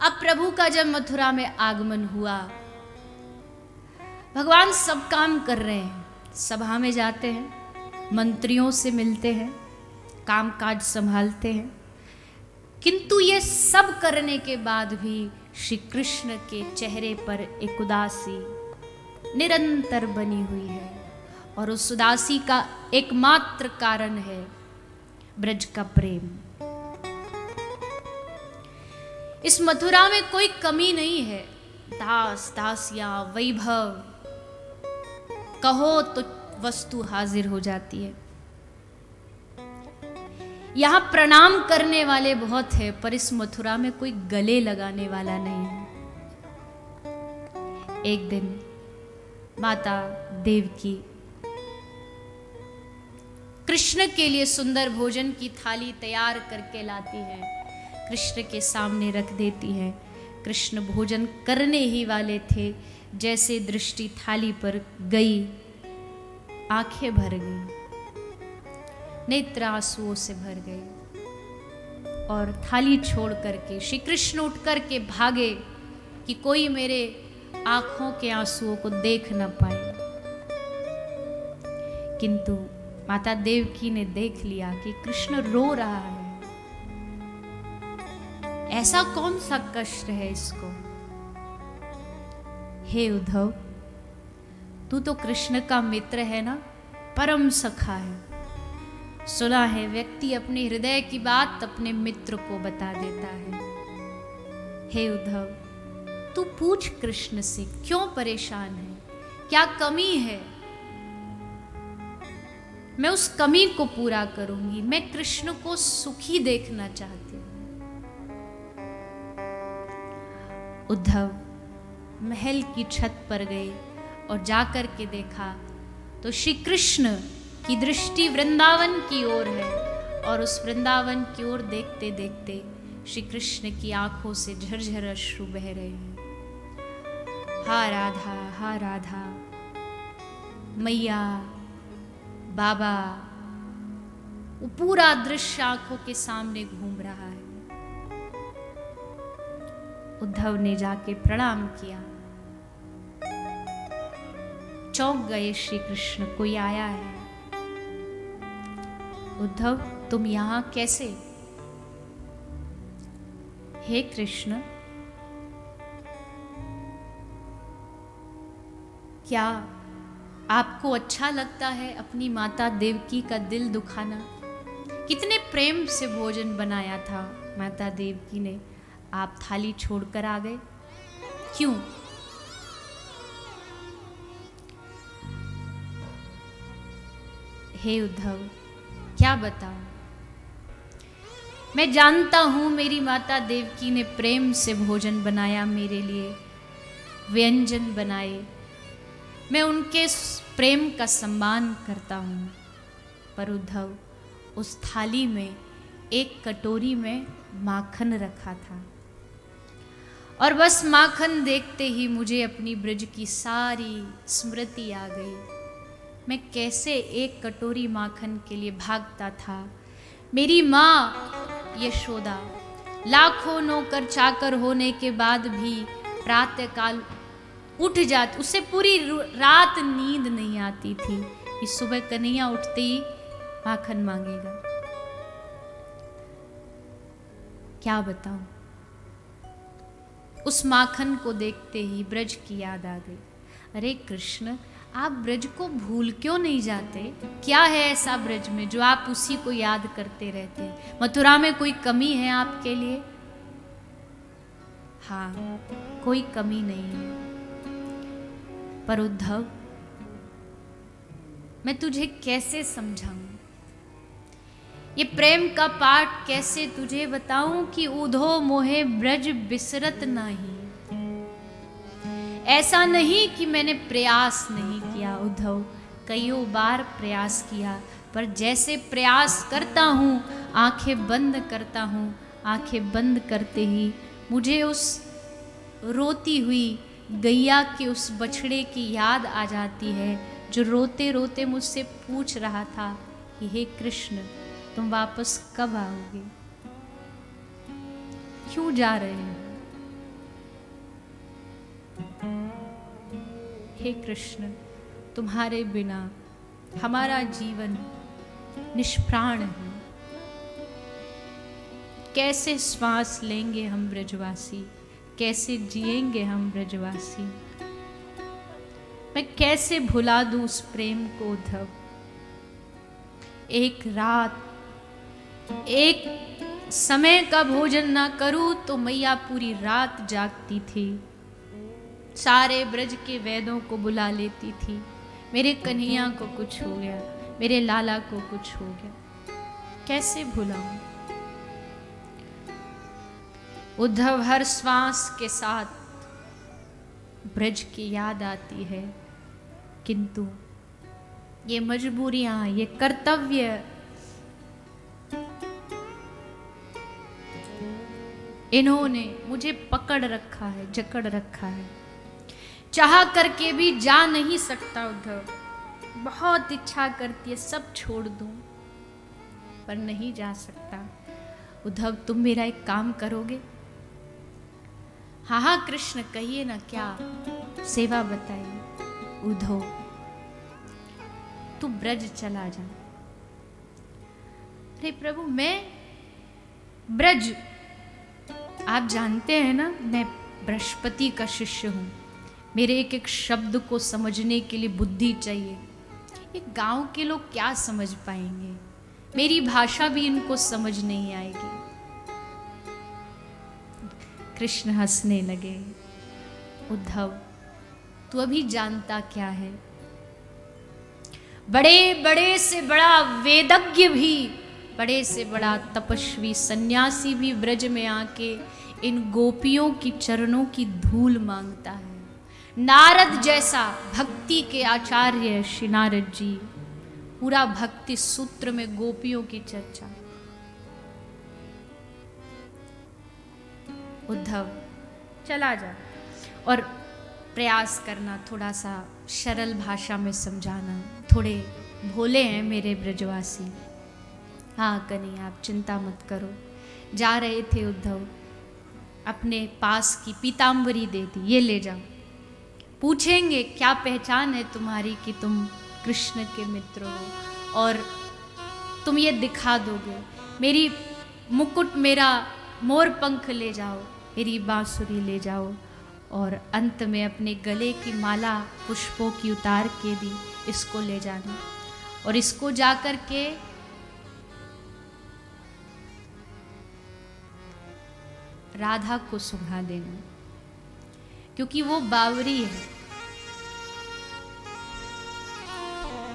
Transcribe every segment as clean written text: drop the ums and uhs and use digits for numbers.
अब प्रभु का जब मथुरा में आगमन हुआ, भगवान सब काम कर रहे हैं, सभा में जाते हैं, मंत्रियों से मिलते हैं, काम काज संभालते हैं, किंतु ये सब करने के बाद भी श्री कृष्ण के चेहरे पर एक उदासी निरंतर बनी हुई है, और उस उदासी का एकमात्र कारण है ब्रज का प्रेम। इस मथुरा में कोई कमी नहीं है, दास दासियां वैभव कहो तो वस्तु हाजिर हो जाती है। यहां प्रणाम करने वाले बहुत है, पर इस मथुरा में कोई गले लगाने वाला नहीं है। एक दिन माता देवकी कृष्ण के लिए सुंदर भोजन की थाली तैयार करके लाती है, कृष्ण के सामने रख देती है। कृष्ण भोजन करने ही वाले थे, जैसे दृष्टि थाली पर गई, आंखें भर गई, नेत्र आंसुओं से भर गए, और थाली छोड़ करके श्री कृष्ण उठ करके भागे कि कोई मेरे आंखों के आंसुओं को देख न पाए। किंतु माता देवकी ने देख लिया कि कृष्ण रो रहा है, ऐसा कौन सा कष्ट है इसको। हे उद्धव, तू तो कृष्ण का मित्र है ना, परम सखा है। सुना है व्यक्ति अपने हृदय की बात अपने मित्र को बता देता है। हे उद्धव, तू पूछ कृष्ण से क्यों परेशान है, क्या कमी है, मैं उस कमी को पूरा करूंगी। मैं कृष्ण को सुखी देखना चाहती हूं। उद्धव महल की छत पर गए और जाकर के देखा तो श्री कृष्ण की दृष्टि वृंदावन की ओर है, और उस वृंदावन की ओर देखते देखते श्री कृष्ण की आंखों से झरझर अश्रु बह रहे हैं। हा राधा, हा राधा, मैया, बाबा, वो पूरा दृश्य आंखों के सामने घूम रहा है। उद्धव ने जाके प्रणाम किया, चौंक गए श्री कृष्ण, कोई आया है। उद्धव, तुम यहां कैसे? हे कृष्ण, क्या आपको अच्छा लगता है अपनी माता देवकी का दिल दुखाना? कितने प्रेम से भोजन बनाया था माता देवकी ने, आप थाली छोड़कर आ गए, क्यों? हे उद्धव, क्या बताऊं? मैं जानता हूं मेरी माता देवकी ने प्रेम से भोजन बनाया मेरे लिए, व्यंजन बनाए, मैं उनके प्रेम का सम्मान करता हूं। पर उद्धव, उस थाली में एक कटोरी में माखन रखा था, और बस माखन देखते ही मुझे अपनी ब्रज की सारी स्मृति आ गई। मैं कैसे एक कटोरी माखन के लिए भागता था। मेरी माँ यशोदा लाखों नौकर चाकर होने के बाद भी प्रातःकाल उठ जाती, उसे पूरी रात नींद नहीं आती थी कि सुबह कन्हैया उठते ही माखन मांगेगा। क्या बताऊं, उस माखन को देखते ही ब्रज की याद आ गई। अरे कृष्ण, आप ब्रज को भूल क्यों नहीं जाते? क्या है ऐसा ब्रज में जो आप उसी को याद करते रहते हैं? मथुरा में कोई कमी है आपके लिए? हाँ, कोई कमी नहीं है, पर उद्धव, मैं तुझे कैसे समझाऊं? ये प्रेम का पाठ कैसे तुझे बताऊं कि उधो मोहे ब्रज बिसरत नहीं। ऐसा नहीं कि मैंने प्रयास नहीं किया उद्धव, कईयों बार प्रयास किया, पर जैसे प्रयास करता हूँ, आंखें बंद करता हूँ, आंखें बंद करते ही मुझे उस रोती हुई गैया के उस बछड़े की याद आ जाती है, जो रोते रोते मुझसे पूछ रहा था कि हे कृष्ण, तुम वापस कब आओगे? क्यों जा रहे हो? हे कृष्ण, तुम्हारे बिना हमारा जीवन निष्प्राण है। कैसे श्वास लेंगे हम ब्रजवासी, कैसे जिएंगे हम ब्रजवासी। मैं कैसे भुला दूं उस प्रेम को उद्धव। एक रात, एक समय का भोजन ना करूं तो मैया पूरी रात जागती थी, सारे ब्रज के वैदों को बुला लेती थी। मेरे कन्हैया को कुछ हो गया, मेरे लाला को कुछ हो गया, कैसे भुलाऊं। उद्धव, हर श्वास के साथ ब्रज की याद आती है, किंतु ये मजबूरियां, ये कर्तव्य, इन्होंने मुझे पकड़ रखा है, जकड़ रखा है। चाह करके भी जा नहीं सकता उद्धव। बहुत इच्छा करती है सब छोड़ दूं, पर नहीं जा सकता। उद्धव, तुम मेरा एक काम करोगे? हाँ हाँ कृष्ण, कहिए ना, क्या सेवा बताइए। उद्धव, तू ब्रज चला जा। अरे प्रभु, मैं ब्रज, आप जानते हैं ना, मैं बृहस्पति का शिष्य हूं। मेरे एक एक शब्द को समझने के लिए बुद्धि चाहिए। ये गांव के लोग क्या समझ पाएंगे, मेरी भाषा भी इनको समझ नहीं आएगी। कृष्ण हंसने लगे। उद्धव, तू अभी जानता क्या है, बड़े बड़े से बड़ा वेदज्ञ भी, बड़े से बड़ा तपस्वी सन्यासी भी ब्रज में आके इन गोपियों की चरणों की धूल मांगता है। नारद जैसा भक्ति के आचार्य श्री नारद जी, पूरा भक्ति सूत्र में गोपियों की चर्चा। उद्धव, चला जा और प्रयास करना, थोड़ा सा सरल भाषा में समझाना। थोड़े भोले हैं मेरे ब्रजवासी। हाँ कन्हैया, आप चिंता मत करो। जा रहे थे उद्धव, अपने पास की पीताम्बरी दे दी, ये ले जाओ। पूछेंगे क्या पहचान है तुम्हारी कि तुम कृष्ण के मित्र हो, और तुम ये दिखा दोगे। मेरी मुकुट, मेरा मोर पंख ले जाओ, मेरी बांसुरी ले जाओ, और अंत में अपने गले की माला पुष्पों की उतार के दी, इसको ले जाना, और इसको जाकर के राधा को सुंघा देना, क्योंकि वो बावरी है।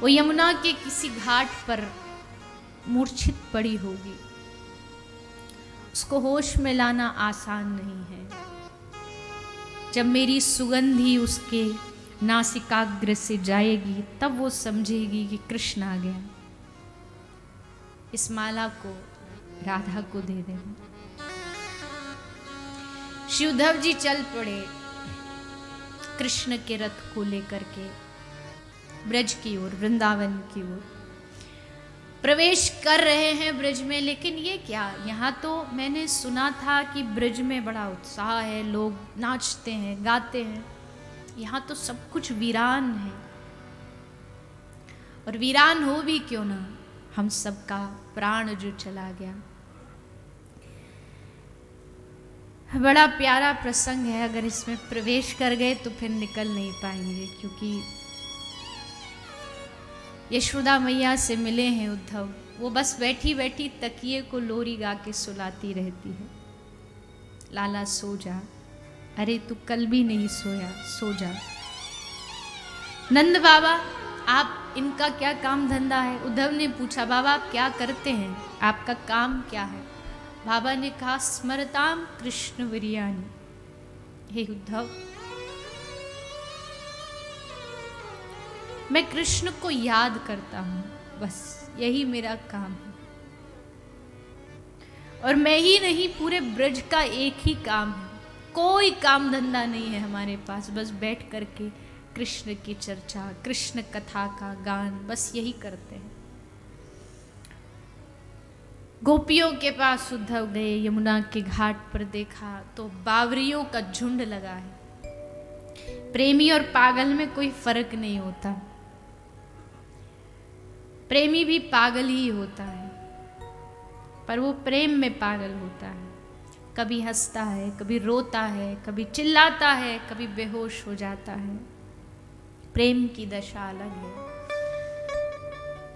वो यमुना के किसी घाट पर मूर्छित पड़ी होगी, उसको होश में लाना आसान नहीं है। जब मेरी सुगंधी उसके नासिकाग्र से जाएगी, तब वो समझेगी कि कृष्ण आ गया। इस माला को राधा को दे देना। श्री उद्धव जी चल पड़े कृष्ण के रथ को लेकर के ब्रज की ओर, वृंदावन की ओर प्रवेश कर रहे हैं ब्रज में। लेकिन ये क्या, यहाँ तो मैंने सुना था कि ब्रज में बड़ा उत्साह है, लोग नाचते हैं, गाते हैं। यहाँ तो सब कुछ वीरान है, और वीरान हो भी क्यों ना, हम सबका प्राण जो चला गया। बड़ा प्यारा प्रसंग है, अगर इसमें प्रवेश कर गए तो फिर निकल नहीं पाएंगे, क्योंकि यशोदा मैया से मिले हैं उद्धव। वो बस बैठी बैठी तकिए को लोरी गा के सुलाती रहती है, लाला सो जा, अरे तू कल भी नहीं सोया, सो जा। नंद बाबा, आप, इनका क्या काम धंधा है? उद्धव ने पूछा, बाबा आप क्या करते हैं, आपका काम क्या है? बाबा ने कहा, स्मरताम कृष्ण वीर्यानि। हे उद्धव, मैं कृष्ण को याद करता हूं, बस यही मेरा काम है। और मैं ही नहीं, पूरे ब्रज का एक ही काम है, कोई काम धंधा नहीं है हमारे पास, बस बैठ करके कृष्ण की चर्चा, कृष्ण कथा का गान, बस यही करते हैं। गोपियों के पास उद्धव गए, यमुना के घाट पर देखा तो बावरियों का झुंड लगा है। प्रेमी और पागल में कोई फर्क नहीं होता। प्रेमी भी पागल ही होता है, पर वो प्रेम में पागल होता है। कभी हंसता है, कभी रोता है, कभी चिल्लाता है, कभी बेहोश हो जाता है। प्रेम की दशा अलग है।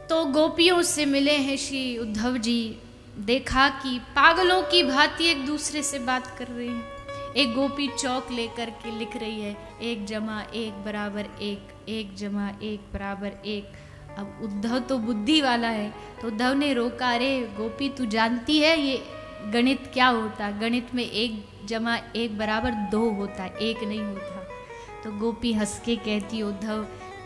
तो गोपियों से मिले हैं श्री उद्धव जी, देखा कि पागलों की भांति एक दूसरे से बात कर रही हैं। एक गोपी चौक लेकर के लिख रही है 1 जमा 1 बराबर 1, 1 जमा 1 बराबर 1। अब उद्धव तो बुद्धि वाला है, तो उद्धव ने रोका, अरे गोपी तू जानती है ये गणित क्या होता है? गणित में 1 जमा 1 बराबर 2 होता है, 1 नहीं होता। तो गोपी हंस के कहती, उद्धव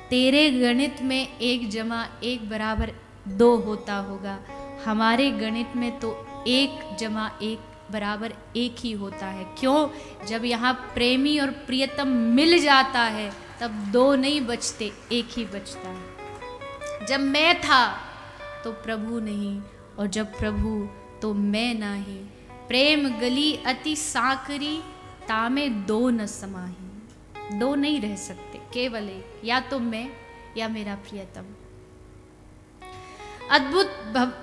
तेरे गणित में 1 जमा 1 बराबर 2 होता होगा, हमारे गणित में तो 1 जमा 1 बराबर 1 ही होता है। क्यों? जब यहाँ प्रेमी और प्रियतम मिल जाता है तब 2 नहीं बचते, 1 ही बचता है। जब मैं था तो प्रभु नहीं, और जब प्रभु तो मैं नाही। प्रेम गली अति साकरी, तामे 2 न समाही। 2 नहीं रह सकते, केवल 1, या तो मैं या मेरा प्रियतम। अद्भुत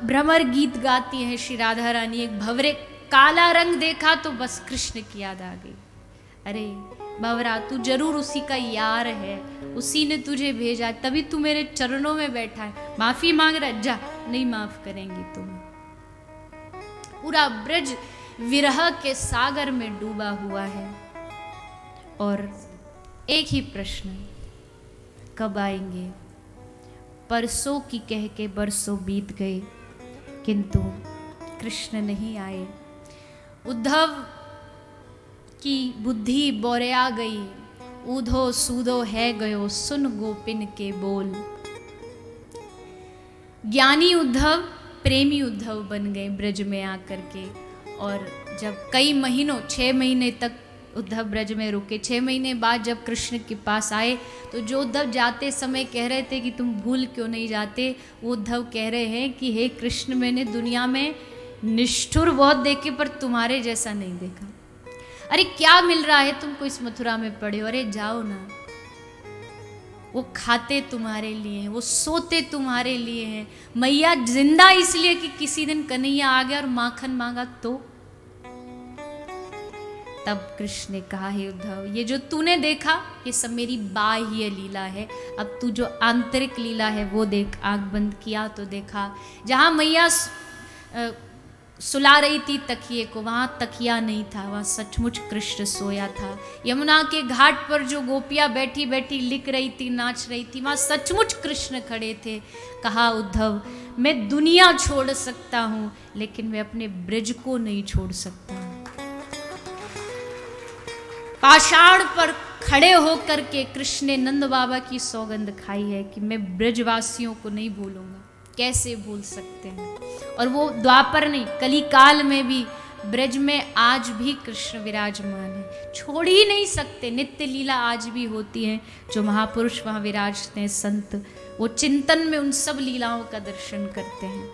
भ्रमर गीत गाती हैं श्री राधा रानी। एक भंवरे काला रंग देखा तो बस कृष्ण की याद आ गई। अरे भंवरा, तू जरूर उसी का यार है, उसी ने तुझे भेजा, तभी तू मेरे चरणों में बैठा है। माफी मांग रहा, जा, नहीं माफ करेंगी तुम। पूरा ब्रज विरह के सागर में डूबा हुआ है, और एक ही प्रश्न, कब आएंगे? परसों की कह के बरसों बीत गए, किंतु कृष्ण नहीं आए। उद्धव की बुद्धि बोरिया गई, ऊधो सूधो है गयो, सुन गोपिन के बोल। ज्ञानी उद्धव प्रेमी उद्धव बन गए ब्रज में आकर के। और जब कई महीनों, 6 महीने तक उद्धव ब्रज में रुके, 6 महीने बाद जब कृष्ण के पास आए, तो जो उद्धव जाते समय कह रहे थे कि तुम भूल क्यों नहीं जाते, वो उद्धव कह रहे हैं कि हे कृष्ण, मैंने दुनिया में निष्ठुर बहुत देखे पर तुम्हारे जैसा नहीं देखा। अरे क्या मिल रहा है तुमको, इस मथुरा में पड़े हो, अरे जाओ ना। वो खाते तुम्हारे लिए हैं, वो सोते तुम्हारे लिए हैं। मैया जिंदा इसलिए कि किसी दिन कन्हैया आ गया और माखन मांगा तो। तब कृष्ण ने कहा, हे उद्धव, ये जो तूने देखा ये सब मेरी बाह्य लीला है, अब तू जो आंतरिक लीला है वो देख। आंख बंद किया तो देखा, जहां मैया सुला रही थी तकिए को, वहां तकिया नहीं था, वहां सचमुच कृष्ण सोया था। यमुना के घाट पर जो गोपियां बैठी बैठी लिख रही थी, नाच रही थी, वहां सचमुच कृष्ण खड़े थे। कहा, उद्धव, मैं दुनिया छोड़ सकता हूं, लेकिन मैं अपने ब्रज को नहीं छोड़ सकता। पाषाण पर खड़े होकर के कृष्ण ने नंद बाबा की सौगंध खाई है कि मैं ब्रजवासियों को नहीं भूलूंगा। कैसे भूल सकते हैं? और वो द्वापर नहीं, कली काल में भी ब्रज में आज भी कृष्ण विराजमान है, छोड़ ही नहीं सकते। नित्य लीला आज भी होती है, जो महापुरुष वहाँ विराजते हैं, संत, वो चिंतन में उन सब लीलाओं का दर्शन करते हैं।